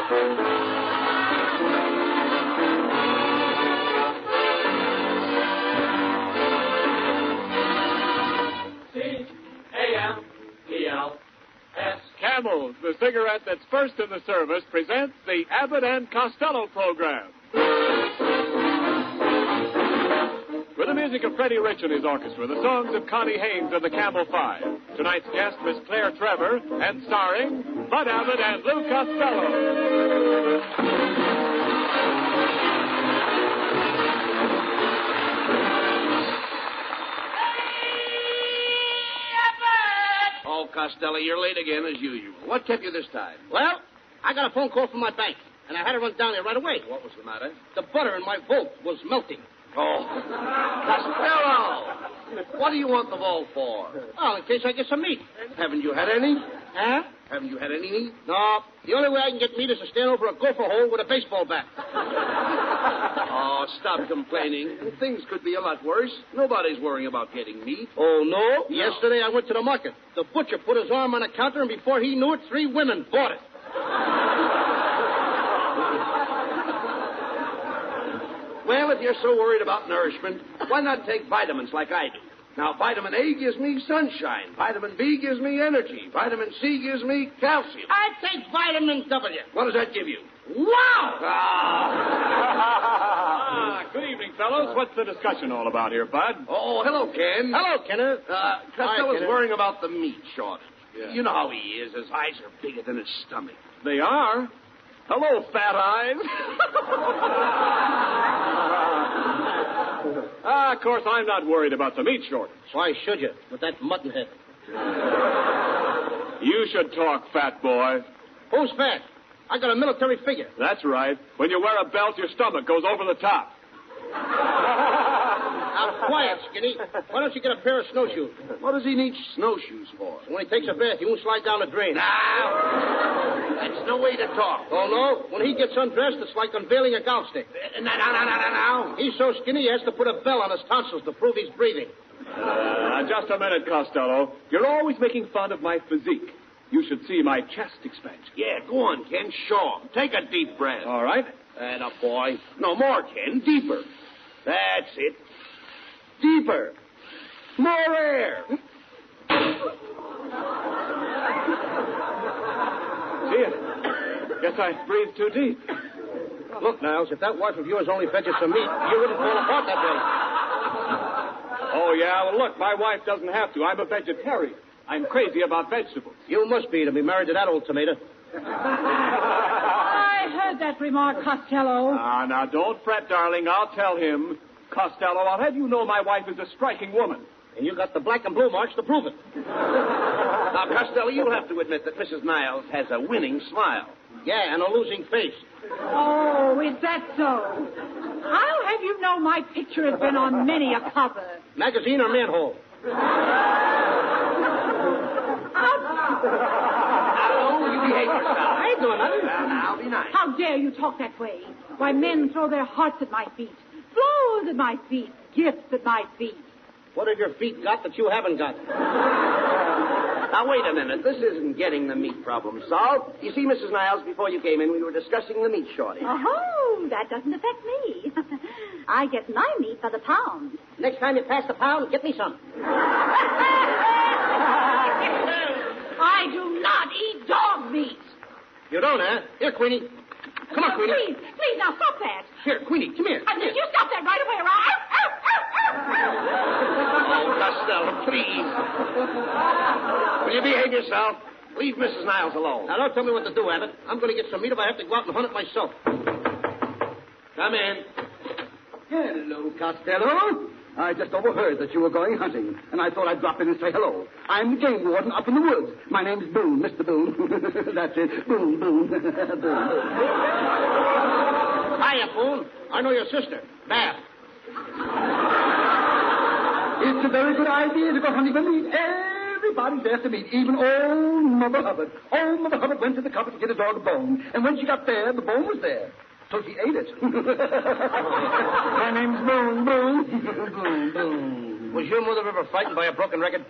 C-A-M-E-L-S. Camels, the cigarette that's first in the service, presents the Abbott and Costello program. With the music of Freddie Rich and his orchestra, the songs of Connie Haynes and the Campbell Five. Tonight's guest, Miss Claire Trevor, and starring Bud Abbott and Lou Costello. Oh, Costello, you're late again as usual. What kept you this time? Well, I got a phone call from my bank, and I had to run down there right away. What was the matter? The butter in my vault was melting. Oh, Costello! What do you want the vault for? Oh, in case I get some meat. Haven't you had any? Huh? Haven't you had any meat? No. The only way I can get meat is to stand over a gopher hole with a baseball bat. Oh, stop complaining. Things could be a lot worse. Nobody's worrying about getting meat. Oh, no? Yesterday I went to the market. The butcher put his arm on the counter, and before he knew it, 3 women bought it. Well, if you're so worried about nourishment, why not take vitamins like I do? Now, vitamin A gives me sunshine. Vitamin B gives me energy. Vitamin C gives me calcium. I take vitamin W. What does that give you? Wow! Good evening, fellows. What's the discussion all about here, Bud? Oh, hello, Ken. Hello, Kenneth. Costello's Kenneth. worrying about the meat shortage. Yeah. You know how he is. His eyes are bigger than his stomach. They are. Hello, fat eyes. Of course, I'm not worried about the meat shortage. Why should you, with that mutton head? You should talk, fat boy. Who's fat? I got a military figure. That's right. When you wear a belt, your stomach goes over the top. Now, quiet, Skinny. Why don't you get a pair of snowshoes? What does he need snowshoes for? When he takes a bath, he won't slide down the drain. Now, that's no way to talk. Oh, no? When he gets undressed, it's like unveiling a golf stick. Now. He's so skinny, he has to put a bell on his tonsils to prove he's breathing. Just a minute, Costello. You're always making fun of my physique. You should see my chest expansion. Yeah, go on, Ken. Show him. Take a deep breath. All right. And a boy. No, more, Ken. Deeper. That's it. Deeper. More air. See it? Guess I breathed too deep. Look, Niles, if that wife of yours only fed you some meat, you wouldn't fall apart that way. Oh, yeah? Well, look, my wife doesn't have to. I'm a vegetarian. I'm crazy about vegetables. You must be to be married to that old tomato. I heard that remark, Costello. Now, don't fret, darling. I'll tell him. Costello, I'll have you know my wife is a striking woman. And you got the black and blue marks to prove it. Now, Costello, you'll have to admit that Mrs. Niles has a winning smile. Yeah, and a losing face. Oh, is that so? How have you know my picture has been on many a cover? Magazine or manhole? Now, you behave yourself. I ain't doing nothing. Now, be nice. How dare you talk that way? Why, men throw their hearts at my feet, flowers at my feet, gifts at my feet. What have your feet got that you haven't got? Now, wait a minute. This isn't getting the meat problem solved. You see, Mrs. Niles, before you came in, we were discussing the meat shortage. Oh, that doesn't affect me. I get my meat by the pound. Next time you pass the pound, get me some. I do not eat dog meat. You don't, huh? Here, Queenie. Come on, Queenie. Please, now stop that. Here, Queenie, come here. You stop that right away, or Oh, Costello, please. Will you behave yourself? Leave Mrs. Niles alone. Now, don't tell me what to do, Abbott. I'm going to get some meat if I have to go out and hunt it myself. Come in. Hello, Costello. I just overheard that you were going hunting, and I thought I'd drop in and say hello. I'm the game warden up in the woods. My name's Boone, Mr. Boone. That's it. Boone, Boone. Boone. Hiya, Boone. I know your sister, Bab. It's a very good idea to go hunting for meat. Everybody's there to meet, even old Mother Hubbard. Old Mother Hubbard went to the cupboard to get a dog a bone, and when she got there, the bone was there. So she ate it. My name's Boone, Boone. Boone, Boone. Was your mother ever frightened by a broken record?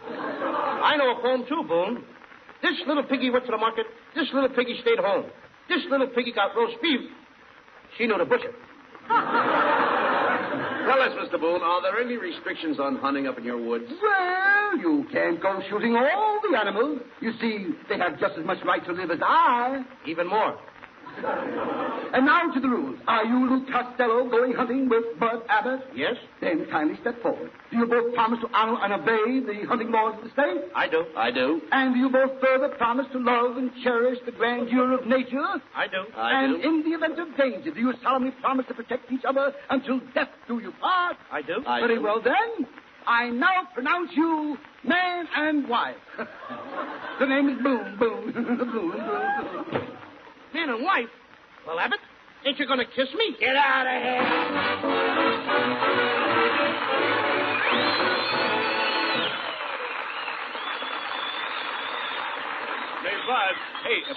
I know a poem, too, Boone. This little piggy went to the market. This little piggy stayed home. This little piggy got roast beef. She knew the butcher. Tell us, Mr. Boone, are there any restrictions on hunting up in your woods? Well, you can't go shooting all the animals. You see, they have just as much right to live as I. Even more. And now to the rules. Are you, Lou Costello, going hunting with Bud Abbott? Yes? Then kindly step forward. Do you both promise to honor and obey the hunting laws of the state? I do. I do. And do you both further promise to love and cherish the grandeur of nature? I do. And in the event of danger, do you solemnly promise to protect each other until death do you part? I do. Very well, then. I now pronounce you man and wife. The name is Boone, Boone, Boone, Boone. Man and wife? Well, Abbott, ain't you going to kiss me? Get out of here.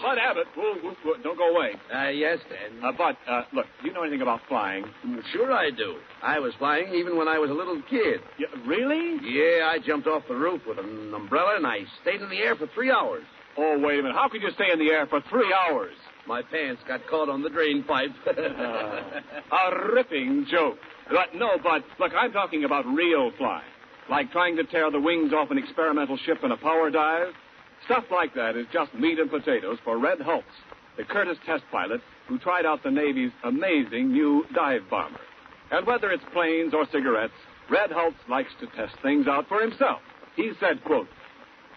Bud Abbott. Whoa, don't go away. Yes, Dad. Bud, look, do you know anything about flying? Sure I do. I was flying even when I was a little kid. Yeah, really? Yeah, I jumped off the roof with an umbrella, and I stayed in the air for 3 hours. Oh, wait a minute. How could you stay in the air for 3 hours? My pants got caught on the drain pipe. A ripping joke. But no, Bud, look, I'm talking about real flying. Like trying to tear the wings off an experimental ship in a power dive. Stuff like that is just meat and potatoes for Red Hulse, the Curtiss test pilot who tried out the Navy's amazing new dive bomber. And whether it's planes or cigarettes, Red Hulse likes to test things out for himself. He said, quote,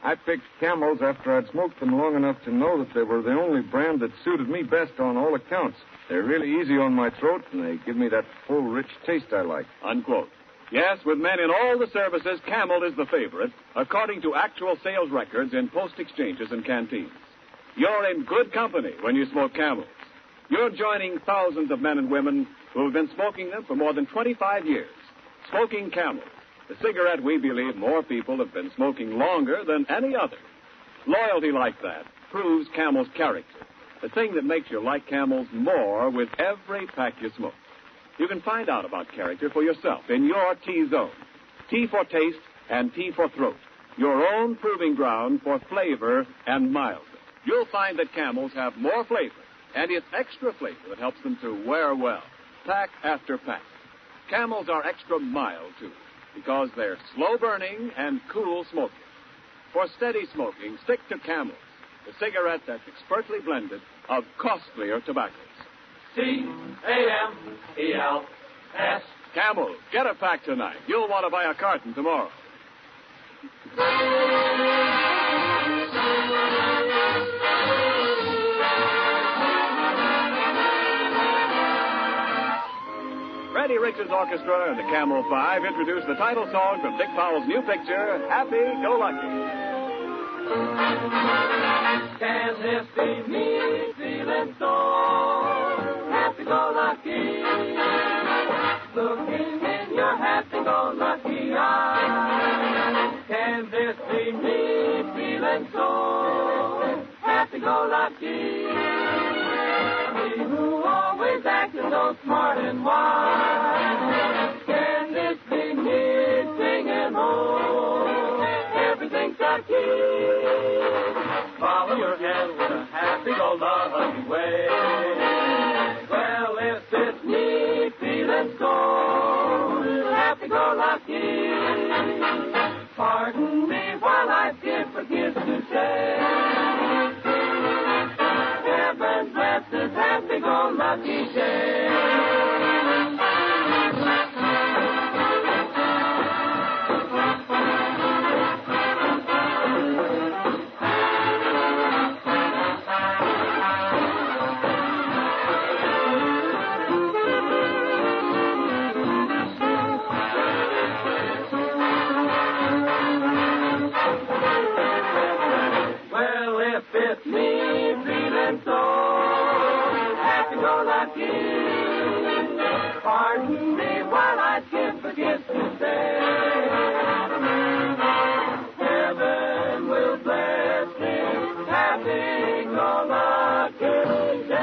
I picked Camels after I'd smoked them long enough to know that they were the only brand that suited me best on all accounts. They're really easy on my throat, and they give me that full, rich taste I like. Unquote. Yes, with men in all the services, Camel is the favorite, according to actual sales records in post exchanges and canteens. You're in good company when you smoke Camels. You're joining thousands of men and women who have been smoking them for more than 25 years. Smoking Camels, the cigarette we believe more people have been smoking longer than any other. Loyalty like that proves Camel's character, the thing that makes you like Camels more with every pack you smoke. You can find out about character for yourself in your T-zone. T for taste and T for throat. Your own proving ground for flavor and mildness. You'll find that Camels have more flavor, and it's extra flavor that helps them to wear well, pack after pack. Camels are extra mild, too, because they're slow-burning and cool smoking. For steady smoking, stick to Camels, the cigarette that's expertly blended of costlier tobaccos. C-A-M-E-L-S. Camels, get a pack tonight. You'll want to buy a carton tomorrow. Freddie Richards Orchestra and the Camel Five introduce the title song from Dick Powell's new picture, Happy Go Lucky. Can this be me feeling so happy-go-lucky? Looking in your happy-go-lucky eyes. Can this be me feeling so happy-go-lucky? Me who always acted so smart and wise. Can this be me singing home? Everything's a key. Follow your hand with a happy-go-lucky way. Well, if it's me feeling so happy-go-lucky, pardon me while I forget to say, heaven bless this happy-go-lucky day. It's me feeling so happy-go-lucky. Pardon me while I forget to say, heaven will bless this happy-go-lucky day.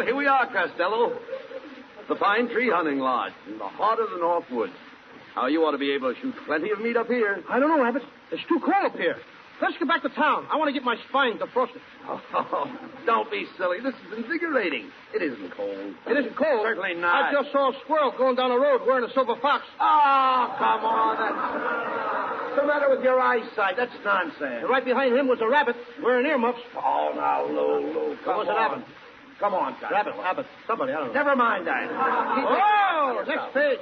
Well, here we are, Costello. The Pine Tree Hunting Lodge in the heart of the North Woods. Now, you ought to be able to shoot plenty of meat up here. I don't know, Abbott. It's too cold up here. Let's get back to town. I want to get my spine defrosted. Oh, don't be silly. This is invigorating. It isn't cold. It isn't cold? Certainly not. I just saw a squirrel going down the road wearing a silver fox. Oh, come on. What's the matter with your eyesight? That's nonsense. And right behind him was a rabbit wearing earmuffs. Oh, now, Lou, That was an Abbott. Come on, guys. Rabbit, Abbott. Somebody, I don't know. Never mind that. Oh, next page.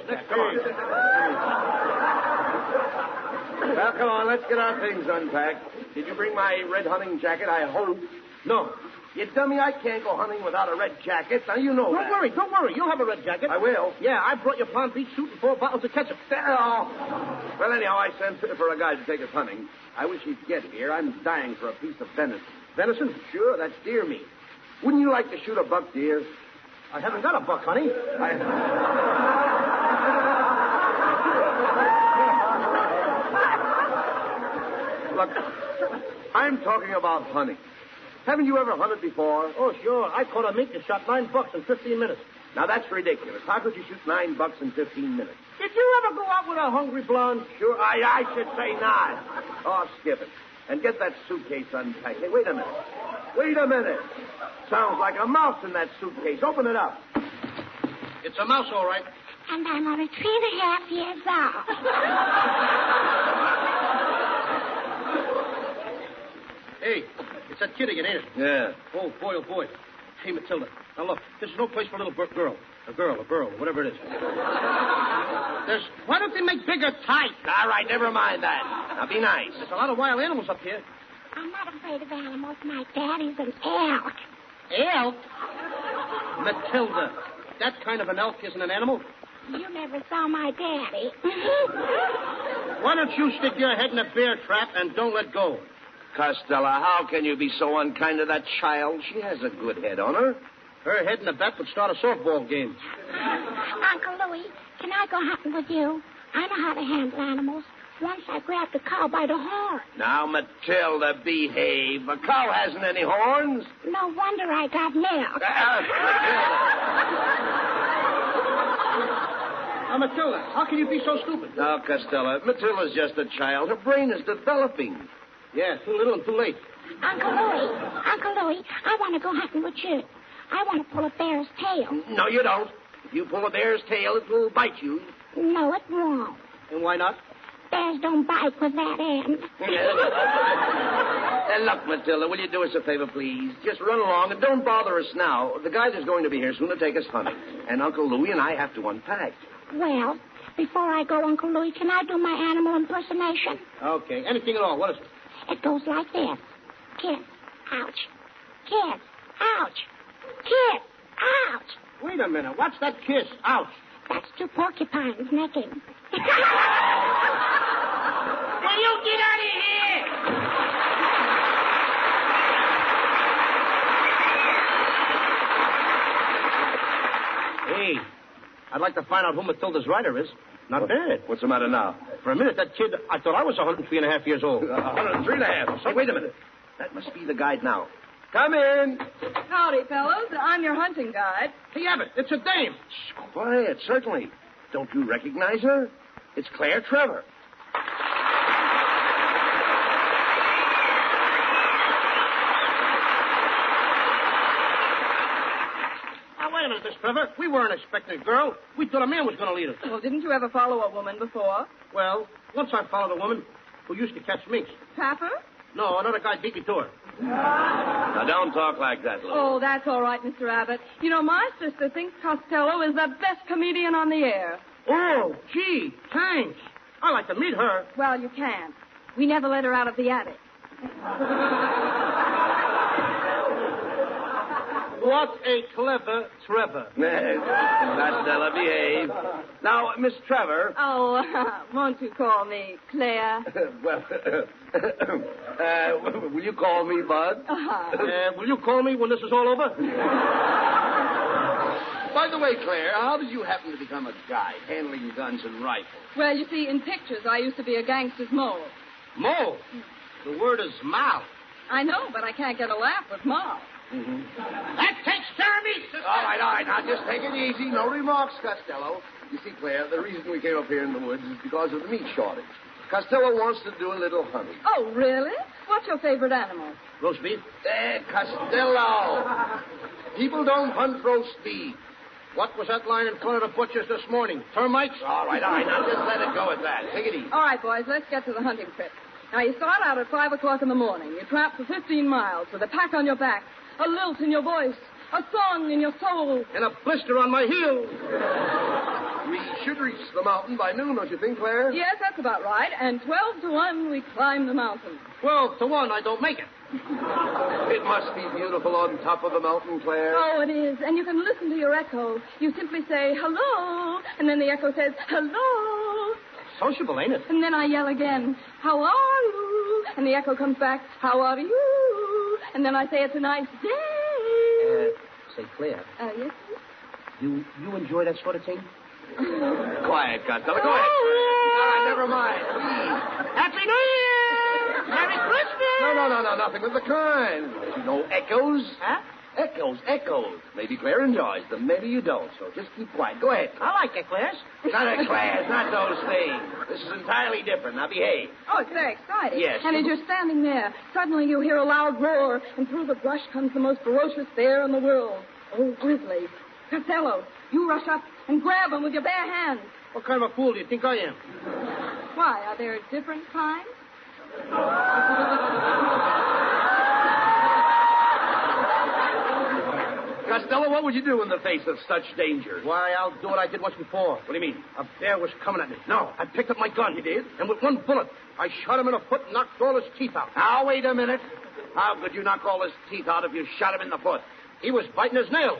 Well, come on, let's get our things unpacked. Did you bring my red hunting jacket, I hope? No. You dummy, I can't go hunting without a red jacket. Now, you know Don't worry. You'll have a red jacket. I will. Yeah, I brought your Palm Beach suit and 4 bottles of ketchup. Oh. Well, anyhow, I sent for a guy to take us hunting. I wish he'd get here. I'm dying for a piece of venison. Venison? Sure, that's deer meat. Wouldn't you like to shoot a buck deer? I haven't got a buck, honey. Look, I'm talking about hunting. Haven't you ever hunted before? Oh, sure. I caught a mink that shot $9 in 15 minutes. Now, that's ridiculous. How could you shoot $9 in 15 minutes? Did you ever go out with a hungry blonde? Sure, I should say not. Oh, skip it. And get that suitcase unpacked. Hey, wait a minute. Sounds like a mouse in that suitcase. Open it up. It's a mouse, all right. And I'm only 3.5 years old. Hey, it's that kid again, ain't it? Yeah. Oh, boy. Hey, Matilda. Now, look, this is no place for a little girl. A girl, whatever it is. Why don't they make bigger tights? All right, never mind that. Now, be nice. There's a lot of wild animals up here. I'm not afraid of animals. My daddy's an elk. Elk? Matilda, that kind of an elk isn't an animal. You never saw my daddy. Why don't you stick your head in a bear trap and don't let go? Costello, how can you be so unkind to that child? She has a good head on her. Her head in the bat would start a softball game. Uncle Louie, can I go hunting with you? I know how to handle animals. Once I grabbed a cow by the horn. Now, Matilda, behave. A cow hasn't any horns. No wonder I got milk. Now, Matilda, how can you be so stupid? No, Costello, Matilda's just a child. Her brain is developing. Yeah, too little and too late. Uncle Louie, I want to go hunting with you. I want to pull a bear's tail. No, you don't. If you pull a bear's tail, it will bite you. No, it won't. And why not? Bears don't bite with that end. Look, Matilda, will you do us a favor, please? Just run along and don't bother us now. The guys is going to be here soon to take us hunting. And Uncle Louie and I have to unpack. Well, before I go, Uncle Louie, can I do my animal impersonation? Okay, anything at all. What is it? It goes like this. Kiss, ouch. Kiss, ouch. Kiss, ouch. Wait a minute. What's that kiss? Ouch. That's 2 porcupines necking. Will you get out of here? Hey, I'd like to find out who Matilda's rider is. Not bad. What's the matter now? For a minute, that kid, I thought I was 103.5 years old. 103.5. Hey, wait a minute. That must be the guide now. Come in. Howdy, fellows. I'm your hunting guide. Hey, Abbott, it's a dame. Quiet, certainly. Don't you recognize her? It's Claire Trevor. Now, wait a minute, Miss Trevor. We weren't expecting a girl. We thought a man was going to lead us. Well, didn't you ever follow a woman before? Well, once I followed a woman who used to catch minks. Papa? No, another guy beat me to her. Now, don't talk like that, Lou. Oh, that's all right, Mr. Abbott. You know, my sister thinks Costello is the best comedian on the air. Oh, gee, thanks. I'd like to meet her. Well, you can't. We never let her out of the attic. What a clever Trevor. Costello, behave. Now, Miss Trevor. Oh, won't you call me Claire? Well, will you call me Bud? Will you call me when this is all over? By the way, Claire, how did you happen to become a guide handling guns and rifles? Well, you see, in pictures, I used to be a gangster's mole. Mole? The word is mouth. I know, but I can't get a laugh with mom. That takes Jeremy, sister. All right. Now, just take it easy. No remarks, Costello. You see, Claire, the reason we came up here in the woods is because of the meat shortage. Costello wants to do a little hunting. Oh, really? What's your favorite animal? Roast beef? Costello. People don't hunt roast beef. What was that line in front of the butcher's this morning? Termites? All right. Now, just let it go at that. Take it easy. All right, boys, let's get to the hunting trip. Now, you start out at 5 o'clock in the morning. You tramp for 15 miles with a pack on your back, a lilt in your voice, a song in your soul. And a blister on my heel. We should reach the mountain by noon, don't you think, Claire? Yes, that's about right. And 12 to 1, we climb the mountain. 12 to 1, I don't make it. It must be beautiful on top of the mountain, Claire. Oh, it is. And you can listen to your echo. You simply say, hello, and then the echo says, hello. Sociable, ain't it? And then I yell again, how are you? And the echo comes back, how are you? And then I say, it's a nice day. Say, Claire. Yes? You enjoy that sort of thing? Quiet, Costello. Go ahead. All right, never mind. Please. Happy New Year! Merry Christmas! No, nothing of the kind. You know, echoes. Huh? Echoes. Maybe Claire enjoys them, maybe you don't, so just keep quiet. Go ahead. I like eclairs. Not eclairs, not those things. This is entirely different. Now behave. Oh, it's very exciting. Yes. And as you're standing there, suddenly you hear a loud roar, and through the brush comes the most ferocious bear in the world. Oh, Grizzly. Costello, you rush up and grab him with your bare hands. What kind of a fool do you think I am? Why, are there different kinds? Costello, what would you do in the face of such danger? Why, I'll do what I did once before. What do you mean? A bear was coming at me. No, I picked up my gun. You did? And with one bullet, I shot him in the foot and knocked all his teeth out. Now, wait a minute. How could you knock all his teeth out if you shot him in the foot? He was biting his nails.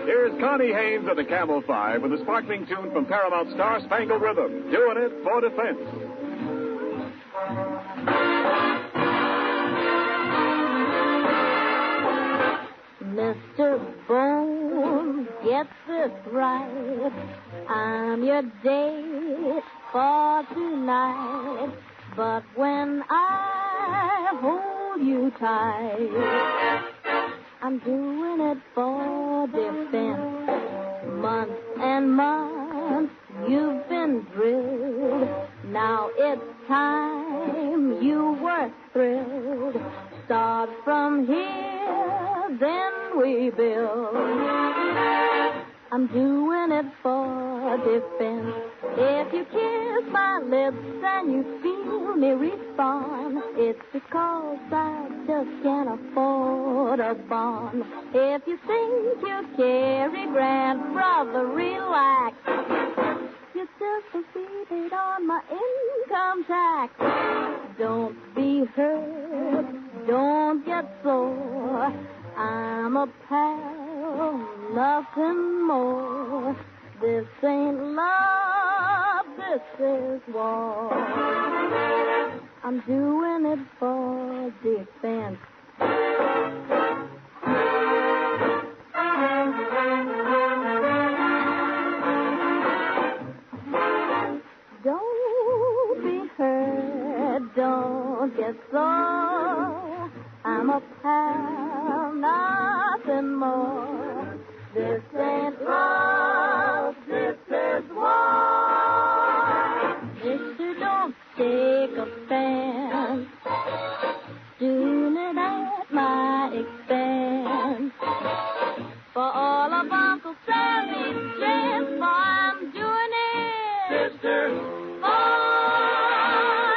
Here's Connie Haynes of the Camel 5 with a sparkling tune from Paramount's Star Spangled Rhythm, doing it for defense. Mr. Bones, get this right. I'm your date for tonight. But when I hold you tight, I'm doing it for defense. Months and months you've been drilled. Now it's time you were thrilled. Start from here, then we build. I'm doing it for defense. If you kiss my lips and you feel me respond, it's because I just can't afford a bond. If you think you carry grand, brother, relax. You just defeated on my income tax. Don't be hurt, don't get sore. I'm a pal, nothing more. This ain't love, this is war. I'm doing it for defense. Don't be hurt, don't get sore. I'm a pal, nothing more. This ain't love, this is war. Mister, don't take offense. Doing it at my expense. For all of Uncle Sammy's chance, I'm doing it. Sister, for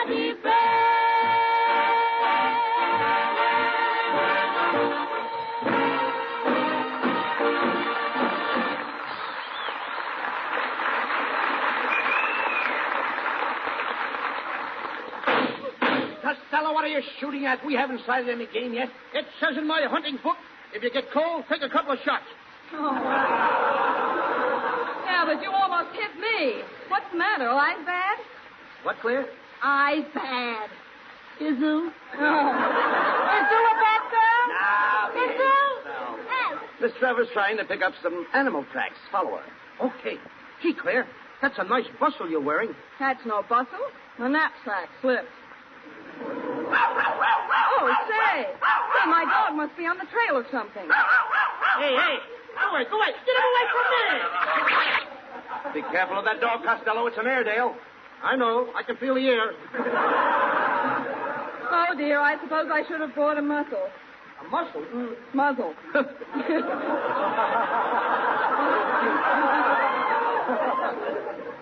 defense. Costello, what are you shooting at? We haven't sighted any game yet. It says in my hunting book, if you get cold, take a couple of shots. Oh. Yeah, but you almost hit me. What's the matter? Eyes bad? What, Claire? Eyes bad. Izu? Oh. Izu with that girl? Now, Izu? Miss Trevor's trying to pick up some animal tracks. Follow her. Okay. Gee, Claire, that's a nice bustle you're wearing. That's no bustle. The knapsack slipped. Oh, say, my dog must be on the trail or something. Hey, go away. Get him away from me. Be careful of that dog, Costello. It's an Airedale. I know. I can feel the air. Oh, dear, I suppose I should have brought a muzzle. A muscle? Muzzle.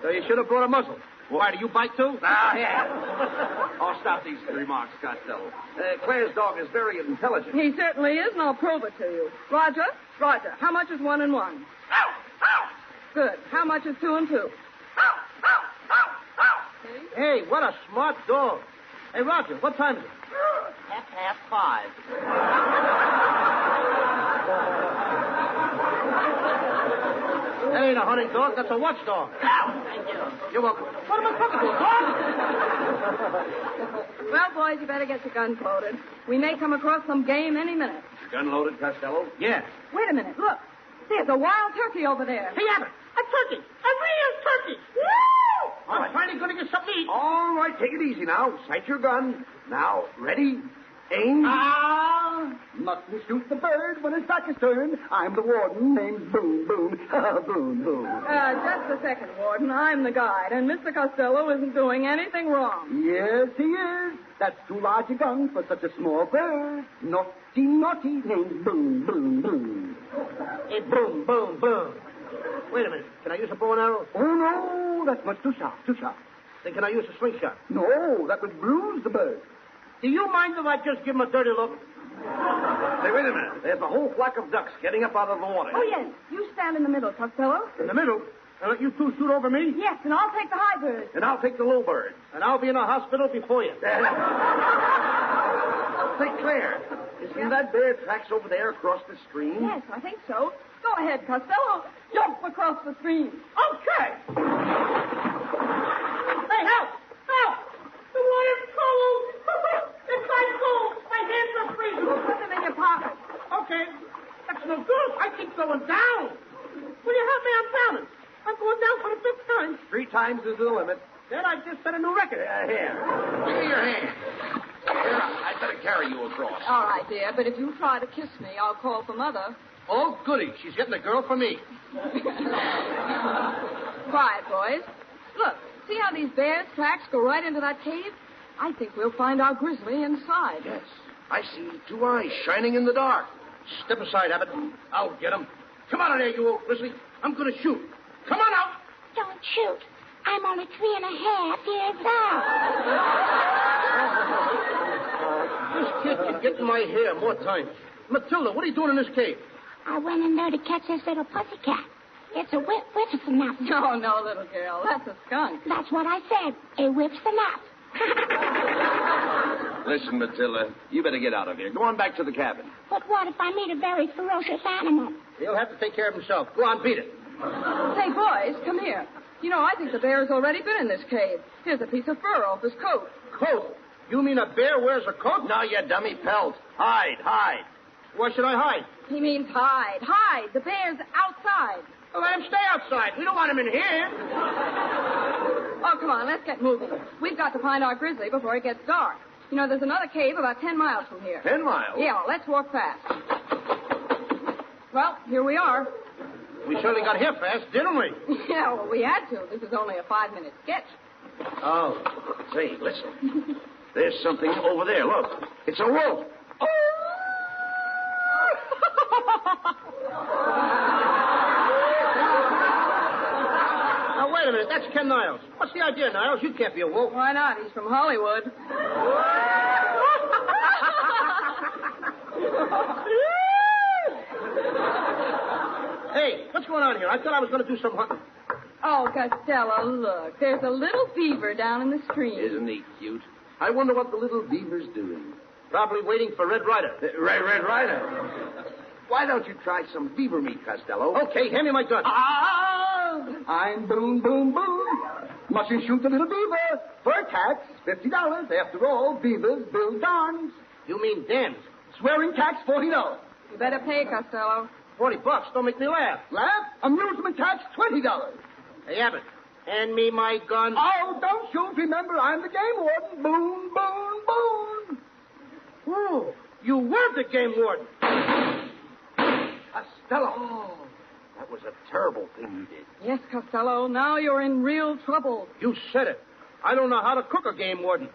So you should have brought a muzzle. Why, do you bite too? Yeah. I'll stop these remarks, Costello. Claire's dog is very intelligent. He certainly is, and I'll prove it to you. Roger, how much is 1 and 1? Good. How much is 2 and 2? Hey, what a smart dog. Hey, Roger, what time is it? 5:30. That ain't a hunting dog. That's a watchdog. Thank you. You're welcome. What am I talking to, a dog? Well, boys, you better get your guns loaded. We may come across some game any minute. Gun loaded, Costello? Yeah. Wait a minute. Look. There's a wild turkey over there. Hey, Abbott, a turkey. A real turkey. Woo! I'm finally going to get something to eat. All right, take it easy now. Sight your gun. Now, ready, aim. Mustn't shoot the bird when his back is turned. I'm the warden named Boom Boom. Boom Boom. Just a second, Warden. I'm the guide, and Mr. Costello isn't doing anything wrong. Yes, he is. That's too large a gun for such a small bird. Naughty named Boom Boom Boom. Hey, boom. Wait a minute. Can I use a bow and arrow? Oh, no, that's much too sharp. Then can I use a slingshot? No, that would bruise the bird. Do you mind if I just give him a dirty look? Say, wait a minute. There's a whole flock of ducks getting up out of the water. Oh, yes. You stand in the middle, Costello. In the middle? And let you two shoot over me? Yes, and I'll take the high bird. And I'll take the low bird. And I'll be in a hospital before you. Say, Claire, isn't that bear tracks over there across the stream? Yes, I think so. Go ahead, Costello. Jump across the stream. Okay. Hey, help! The water's cold! It's ice cold! My hands are freezing! Put them in your pocket. Okay. That's no good. I keep going down. Will you help me? I'm drowning. I'm going down for the 5th time. 3 times is the limit. Then I just set a new record. Here. Give me your hand. Here, I'd better carry you across. All right, dear, but if you try to kiss me, I'll call for Mother. Oh, goody. She's getting a girl for me. Quiet, boys. Look, see how these bears' tracks go right into that cave? I think we'll find our grizzly inside. Yes. I see 2 eyes shining in the dark. Step aside, Abbott. I'll get him. Come on in there, you old grizzly. I'm going to shoot. Come on out. Don't shoot. I'm only 3.5 years old. This kid can get in my hair more times. Matilda, what are you doing in this cave? I went in there to catch this little pussycat. It's a whippersnapper. No, little girl. That's a skunk. That's what I said. A whippersnapper. Listen, Matilda, you better get out of here. Go on back to the cabin. But what if I meet a very ferocious animal? He'll have to take care of himself. Go on, beat it. Say, boys, come here. You know, I think the bear's already been in this cave. Here's a piece of fur off his coat. Coat? You mean a bear wears a coat? No, you dummy pelt. Hide. Why should I hide? He means hide. The bear's outside. Well, let him stay outside. We don't want him in here. Oh, come on, let's get moving. We've got to find our grizzly before it gets dark. You know, there's another cave about 10 miles from here. 10 miles? Yeah, let's walk fast. Well, here we are. We surely got here fast, didn't we? Yeah, well, we had to. This is only a 5-minute sketch. Oh. Say, listen. There's something over there. Look. It's a wolf. Now, wait a minute. That's Ken Niles. What's the idea, Niles? You can't be a wolf. Why not? He's from Hollywood. Hey, what's going on here? I thought I was going to do some hunting. Oh, Costello, look. There's a little beaver down in the stream. Isn't he cute? I wonder what the little beaver's doing. Probably waiting for Red Ryder. Red Ryder. Why don't you try some beaver meat, Costello? Okay, hand me my gun. I'm Boom Boom Boom. Mustn't shoot the little beaver. Fur tax, $50. After all, beavers build dams. You mean dams? Swearing tax, $40. You better pay, Costello. $40. Don't make me laugh. Laugh? Amusement tax, $20. Hey, Abbott, hand me my gun. Oh, don't shoot. Remember, I'm the game warden. Boom, boom, boom. Oh, you were the game warden. Costello. Oh, that was a terrible thing you did. Yes, Costello, now you're in real trouble. You said it. I don't know how to cook a game warden.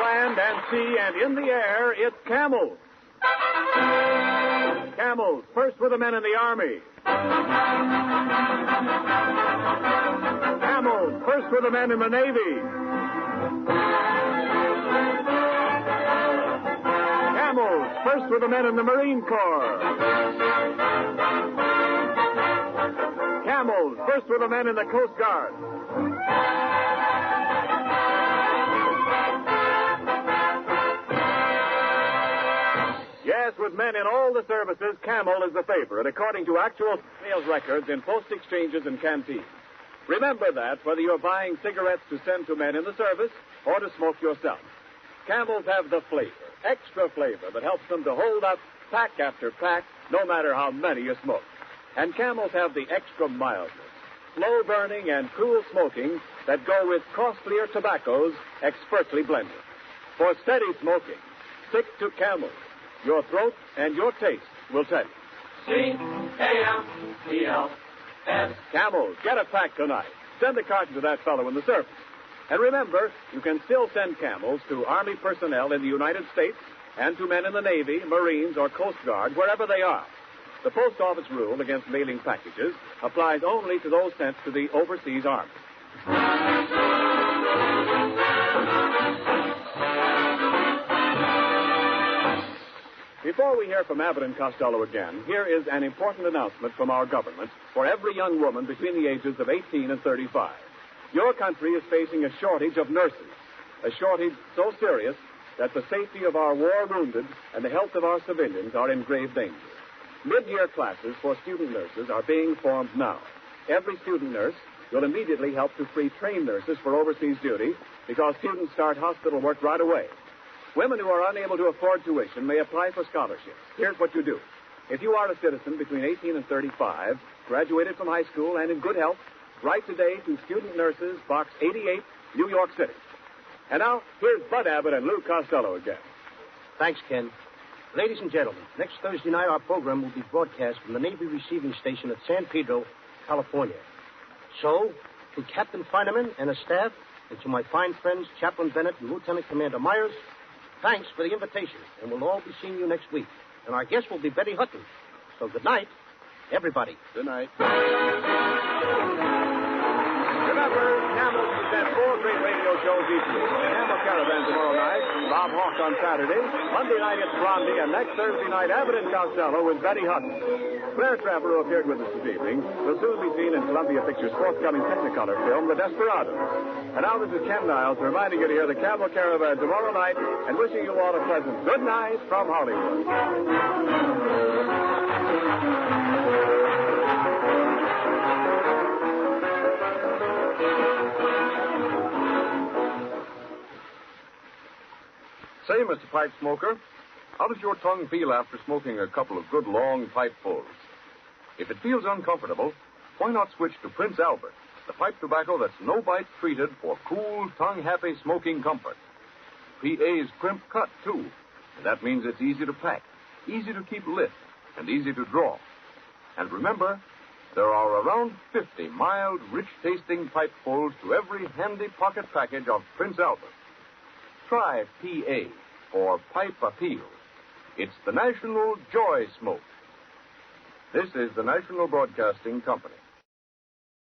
Land and sea and in the air, it's camels. Camels, first with the men in the army. Camels, first with the men in the Navy. Camels, first with the men in the Marine Corps. Camels, first with the men in the Coast Guard. Yes, with men in all the services, Camel is the favorite, according to actual sales records in post exchanges and canteens. Remember that, whether you're buying cigarettes to send to men in the service or to smoke yourself. Camels have the flavor, extra flavor, that helps them to hold up pack after pack, no matter how many you smoke. And Camels have the extra mildness, slow burning and cool smoking that go with costlier tobaccos expertly blended. For steady smoking, stick to Camels. Your throat and your taste will tell you. C-A-M-E-L-S. Camels, get a pack tonight. Send a carton to that fellow in the service. And remember, you can still send Camels to Army personnel in the United States and to men in the Navy, Marines, or Coast Guard, wherever they are. The Post Office rule against mailing packages applies only to those sent to the overseas army. Before we hear from Abbott and Costello again, here is an important announcement from our government for every young woman between the ages of 18 and 35. Your country is facing a shortage of nurses, a shortage so serious that the safety of our war-wounded and the health of our civilians are in grave danger. Mid-year classes for student nurses are being formed now. Every student nurse will immediately help to free trained nurses for overseas duty because students start hospital work right away. Women who are unable to afford tuition may apply for scholarships. Here's what you do. If you are a citizen between 18 and 35, graduated from high school and in good health, write today to Student Nurses, Box 88, New York City. And now, here's Bud Abbott and Lou Costello again. Thanks, Ken. Ladies and gentlemen, next Thursday night our program will be broadcast from the Navy Receiving Station at San Pedro, California. So, to Captain Feineman and his staff, and to my fine friends Chaplain Bennett and Lieutenant Commander Myers, thanks for the invitation, and we'll all be seeing you next week. And our guest will be Betty Hutton. So good night, everybody. Good night. Remember, Camels present 4 great radio shows each week. The Camel Caravan tomorrow night, Bob Hawk on Saturday. Monday night it's Blondie, and next Thursday night, Abbott and Costello with Betty Hutton. Claire Trevor, who appeared with us this evening, will soon be seen in Columbia Pictures' forthcoming Technicolor film, The Desperados. And now this is Ken Niles reminding you to hear the Camel Caravan tomorrow night and wishing you all a pleasant good night from Hollywood. Say, Mr. Pipe Smoker, how does your tongue feel after smoking a couple of good long pipefuls? If it feels uncomfortable, why not switch to Prince Albert, the pipe tobacco that's no-bite treated for cool, tongue-happy smoking comfort. PA's crimp cut, too, and that means it's easy to pack, easy to keep lit, and easy to draw. And remember, there are around 50 mild, rich-tasting pipefuls to every handy pocket package of Prince Albert. Try PA for Pipe Appeal. It's the National Joy Smoke. This is the National Broadcasting Company.